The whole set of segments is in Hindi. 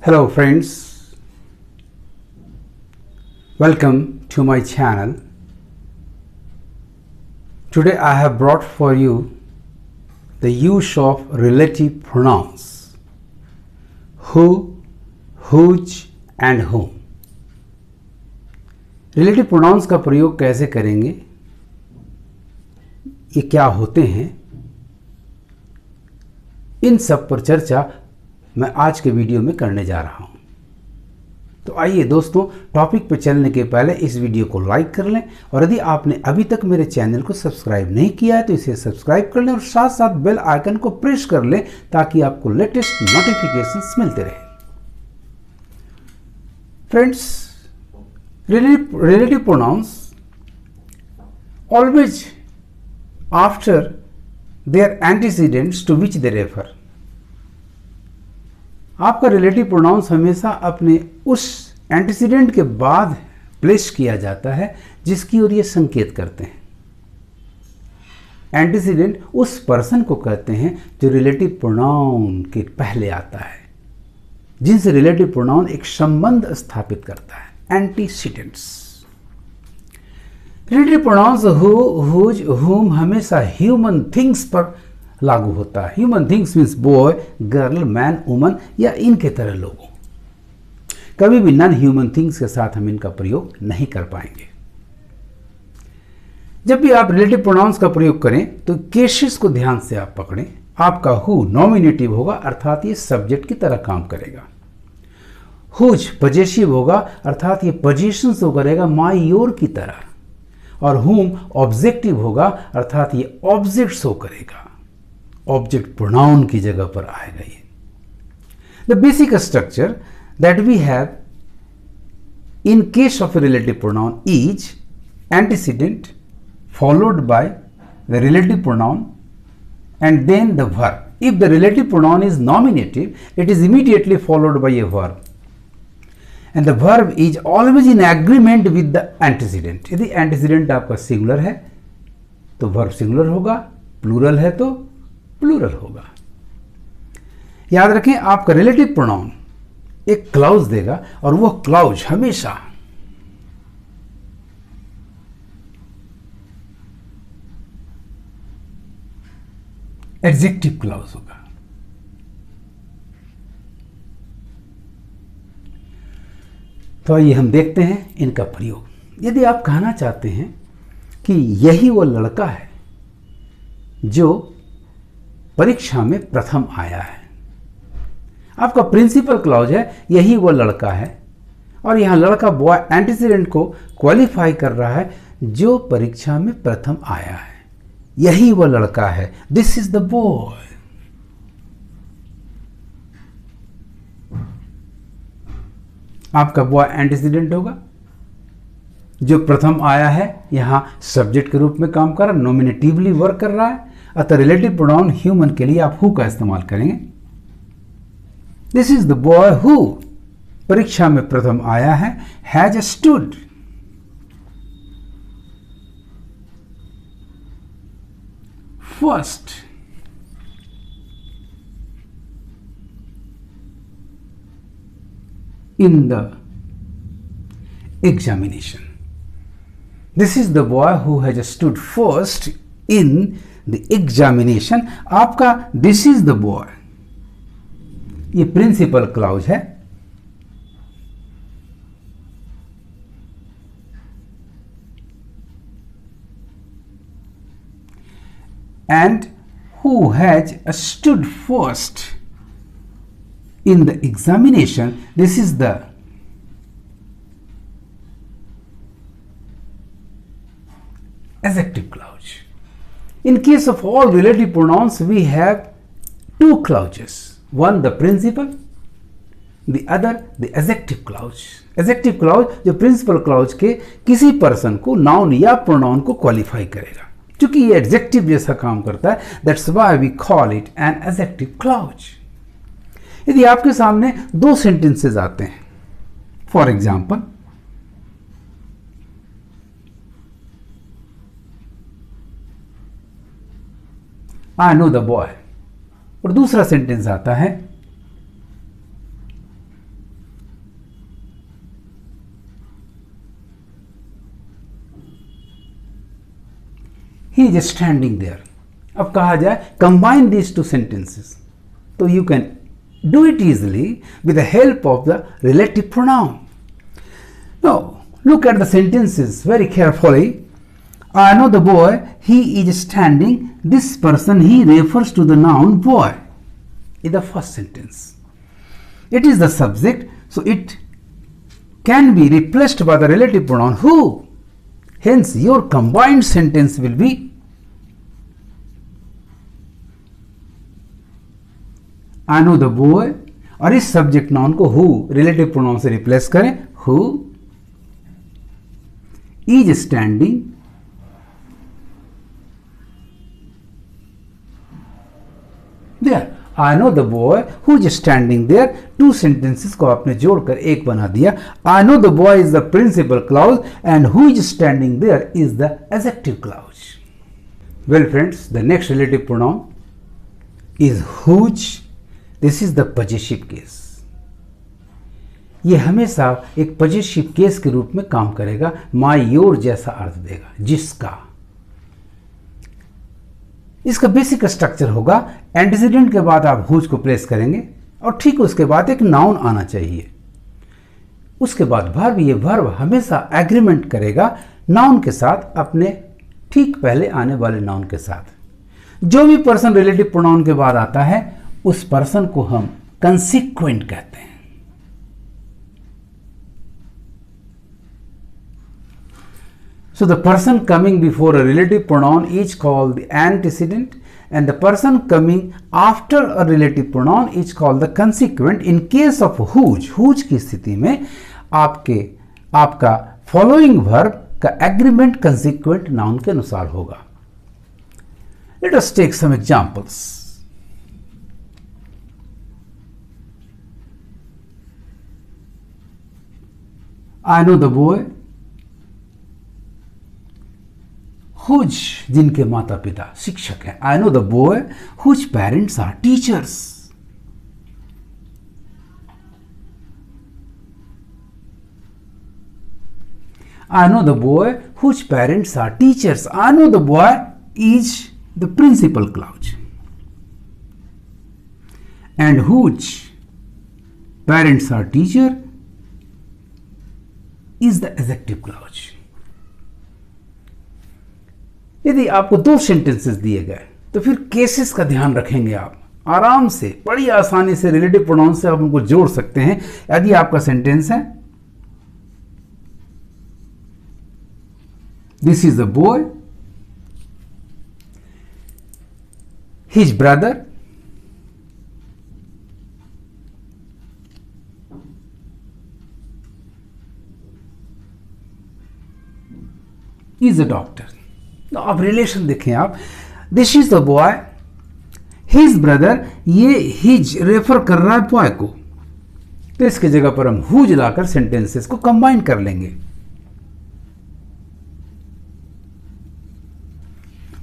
Hello friends, welcome to my channel. Today I have brought for you the use of relative pronouns who, whose and whom. Relative pronouns का प्रयोग कैसे करेंगे, ये क्या होते हैं, इन सब पर चर्चा मैं आज के वीडियो में करने जा रहा हूं। तो आइए दोस्तों, टॉपिक पर चलने के पहले इस वीडियो को लाइक कर लें और यदि आपने अभी तक मेरे चैनल को सब्सक्राइब नहीं किया है तो इसे सब्सक्राइब कर लें और साथ साथ बेल आइकन को प्रेस कर लें ताकि आपको लेटेस्ट नोटिफिकेशंस मिलते रहें। Friends, relative pronouns always after their antecedents to which they refer. आपका रिलेटिव प्रोनाउंस हमेशा अपने उस एंटीसीडेंट के बाद प्लेस किया जाता है जिसकी ओर ये संकेत करते हैं। एंटीसीडेंट उस पर्सन को कहते हैं जो रिलेटिव प्रोनाउन के पहले आता है, जिनसे रिलेटिव प्रोनाउन एक संबंध स्थापित करता है। Antecedents. Relative pronouns who, whose, whom हमेशा ह्यूमन थिंग्स पर लागू होता है। Human things means boy, girl, man, woman या इनके तरह लोगों। कभी भी नॉन ह्यूमन थिंग्स के साथ हम इनका प्रयोग नहीं कर पाएंगे। जब भी आप रिलेटिव प्रोनाउंस का प्रयोग करें तो केसेस को ध्यान से आप पकड़ें। आपका हु नॉमिनेटिव होगा, अर्थात ये सब्जेक्ट की तरह काम करेगा। हुज पजेसिव होगा, अर्थात ये पोजीशन शो करेगा माई योर की तरह। और हुम ऑब्जेक्टिव होगा, अर्थात ये ऑब्जेक्ट शो करेगा, ऑब्जेक्ट प्रोनाउन की जगह पर आएगा ये। The basic structure that we have in case of a relative pronoun is antecedent followed by the relative pronoun and then the verb. If the relative pronoun is nominative, it is immediately followed by a verb and the verb is always in agreement with the antecedent. यदि antecedent आपका सिंगुलर है तो verb सिंगुलर होगा, प्लूरल है तो प्लूरल होगा। याद रखें, आपका रिलेटिव प्रोनाउन एक क्लाउज देगा और वो क्लाउज हमेशा एडजेक्टिव क्लाउज होगा। तो आइए हम देखते हैं इनका प्रयोग। यदि आप कहना चाहते हैं कि यही वो लड़का है जो परीक्षा में प्रथम आया है, आपका प्रिंसिपल क्लॉज है यही वो लड़का है, और यहां लड़का बॉय एंटीसीडेंट को क्वालिफाई कर रहा है जो परीक्षा में प्रथम आया है। यही वो लड़का है, दिस इज द बॉय। आपका बॉय एंटीसीडेंट होगा, जो प्रथम आया है यहां सब्जेक्ट के रूप में काम कर रहा है, नॉमिनेटिवली वर्क कर रहा है। अतः रिलेटिव प्रोनाउन ह्यूमन के लिए आप हु का इस्तेमाल करेंगे। This is the boy who परीक्षा में प्रथम आया है, has stood. First in the examination. This is the boy who has stood first in the examination. आपका this is the boy ये प्रिंसिपल क्लाउज है, and who has stood first in the examination. This is the adjective clause. In case of all relative pronouns, we have two clauses, one the principal, the other the adjective clause. Adjective clause जो principal clause के किसी person को noun या pronoun को qualify करेगा। चूंकि ये adjective जैसा काम करता है, that's why we call it an adjective clause. यदि आपके सामने दो सेंटेंसेस आते हैं, for example I know the boy, और दूसरा सेंटेंस आता है ही इज स्टैंडिंग देयर। अब कहा जाए कंबाइन दीज टू सेंटेंसेस, तो you can do it easily with the help of the relative pronoun. Now look at the sentences very carefully. I know the boy, he is standing. This person, he refers to the noun boy in the first sentence. It is the subject, so it can be replaced by the relative pronoun who. Hence, your combined sentence will be I know the boy, और इस सब्जेक्ट नाउन को who रिलेटिव प्रोनाउन से रिप्लेस करें, who is standing there. I know the boy who is standing there. Two sentences को आपने जोड़कर एक बना दिया. I know the boy is the principal clause and who is standing there is the adjective clause. Well friends, the next relative pronoun is whose. This is the possessive case. ये हमेशा एक पॉजिटिव केस के रूप में काम करेगा, माई योर जैसा अर्थ देगा, जिसका. इसका बेसिक स्ट्रक्चर होगा एंटीसीडेंट के बाद आप हुज को प्लेस करेंगे और ठीक उसके बाद एक नाउन आना चाहिए. उसके बाद वर्ब, ये वर्ब हमेशा एग्रीमेंट करेगा नाउन के साथ, अपने ठीक पहले आने वाले नाउन के साथ. जो भी पर्सन रिलेटिव प्रोनाउन के बाद आता है उस पर्सन को हम कंसिक्वेंट कहते हैं. So the person coming before a relative pronoun is called the antecedent and the person coming after a relative pronoun is called the consequent. In case of whose की स्थिति में आपका following verb का agreement consequent noun के अनुसार होगा. Let us take some examples. I know the boy whose, जिनके माता पिता शिक्षक हैं. I know the boy whose parents are teachers. I know the boy whose parents are teachers. I know the boy is the principal clause and whose parents are teacher is the adjective clause. यदि आपको दो सेंटेंसेस दिए गए तो फिर केसेस का ध्यान रखेंगे. आप आराम से बड़ी आसानी से रिलेटिव प्रोनाउन से आप उनको जोड़ सकते हैं. यदि आपका सेंटेंस है this is the boy, his brother is a doctor. तो अब रिलेशन देखें आप. This is the boy, his brother, ये हिज रेफर कर रहा है बॉय को, तो इसकी जगह पर हम हुज लाकर सेंटेंसेस को कंबाइन कर लेंगे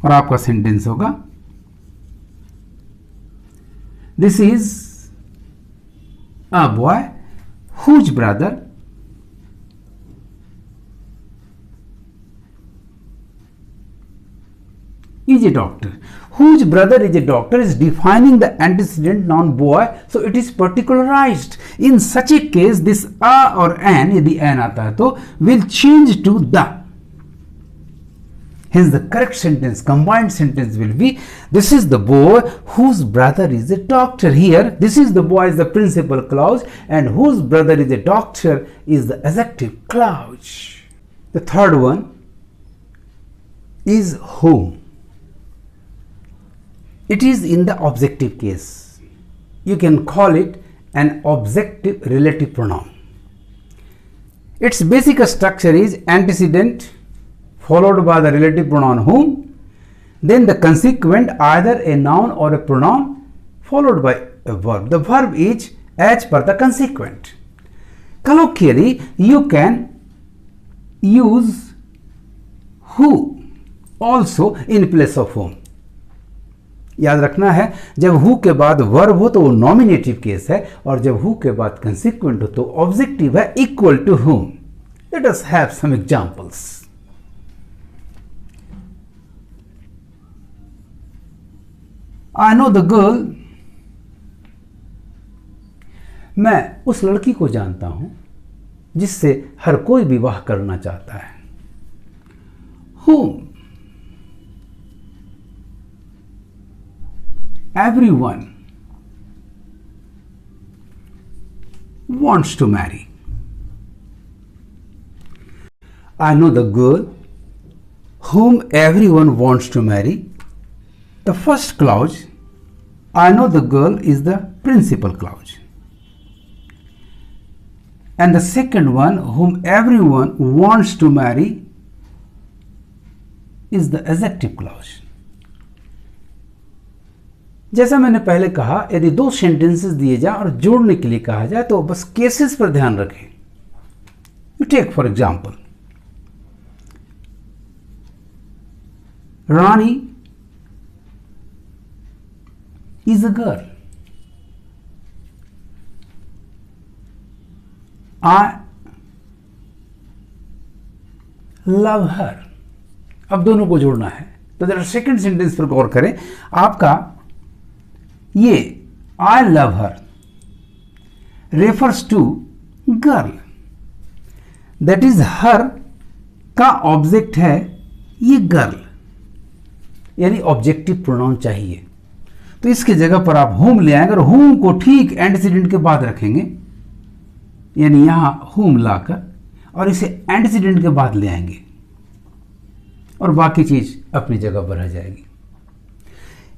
और आपका सेंटेंस होगा this is a boy whose brother is a doctor. Whose brother is a doctor is defining the antecedent noun boy, so it is particularized. In such a case, this a or an, यदि an आता है तो will change to the. Hence, the correct sentence, combined sentence will be: this is the boy whose brother is a doctor. Here, this is the boy is the principal clause, and whose brother is a doctor is the adjective clause. The third one is whom. It is in the objective case. You can call it an objective relative pronoun. Its basic structure is antecedent followed by the relative pronoun whom, then the consequent either a noun or a pronoun followed by a verb. The verb is as per the consequent. Colloquially, you can use who also in place of whom. याद रखना है, जब हु के बाद वर्ब हो तो वो नॉमिनेटिव केस है और जब हु के बाद कंसिक्वेंट हो तो ऑब्जेक्टिव है equal to whom. Let us have some examples. I know the girl, मैं उस लड़की को जानता हूं जिससे हर कोई विवाह करना चाहता है। Whom everyone wants to marry. I know the girl whom everyone wants to marry. The first clause, I know the girl, is the principal clause. And the second one, whom everyone wants to marry, is the adjective clause. जैसा मैंने पहले कहा, यदि दो सेंटेंसेस दिए जाए और जोड़ने के लिए कहा जाए तो बस केसेस पर ध्यान रखें। You take for example, Rani is a girl, I love her. अब दोनों को जोड़ना है तो जरा सेकंड सेंटेंस पर गौर करें। आपका ये I love her refers to girl, that is her का ऑब्जेक्ट है ये गर्ल, यानी ऑब्जेक्टिव प्रोनाउन चाहिए। तो इसके जगह पर आप होम ले आएंगे और होम को ठीक एंटीसीडेंट के बाद रखेंगे, यानी यहां होम लाकर और इसे एंटीसीडेंट के बाद ले आएंगे और बाकी चीज अपनी जगह पर रह जाएगी।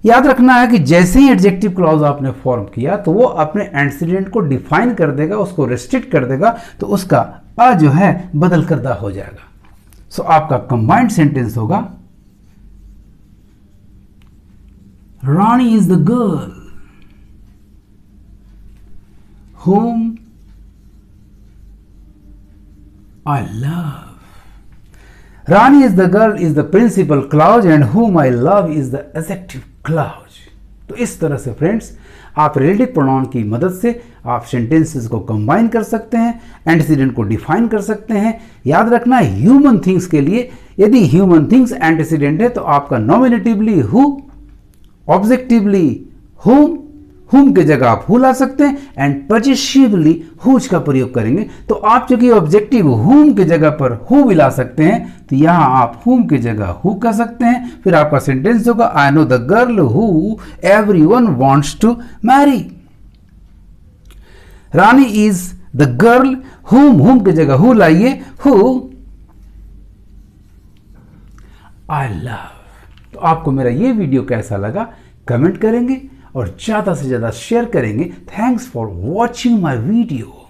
याद रखना है कि जैसे ही एडजेक्टिव क्लॉज आपने फॉर्म किया तो वो अपने एंटीसीडेंट को डिफाइन कर देगा, उसको रेस्ट्रिक्ट कर देगा, तो उसका अ जो है बदल कर दा हो जाएगा। सो आपका कंबाइंड सेंटेंस होगा, Rani is the girl whom I love. Rani is the girl is the principal clause and whom I love is the adjective clause. तो इस तरह से फ्रेंड्स आप रिलेटिव प्रोनाउन की मदद से आप सेंटेंसेस को कंबाइन कर सकते हैं, एंटीसीडेंट को डिफाइन कर सकते हैं। याद रखना ह्यूमन थिंग्स के लिए यदि ह्यूमन थिंग्स एंटीसीडेंट है तो आपका नॉमिनेटिवली हु, ऑब्जेक्टिवली whom, हुम के जगह आप हु ला सकते हैं एंड पजेसिवली हुज का प्रयोग करेंगे। तो आप चूंकि ऑब्जेक्टिव हुम के जगह पर हु भी ला सकते हैं तो यहां आप हुम के जगह हु कर सकते हैं। फिर आपका सेंटेंस होगा, I know the girl who everyone wants to marry. Rani is the girl whom, whom के जगह हु लाइए, हु आई लव। तो आपको मेरा ये वीडियो कैसा लगा कमेंट करेंगे और ज़्यादा से ज़्यादा शेयर करेंगे। Thanks for watching my video.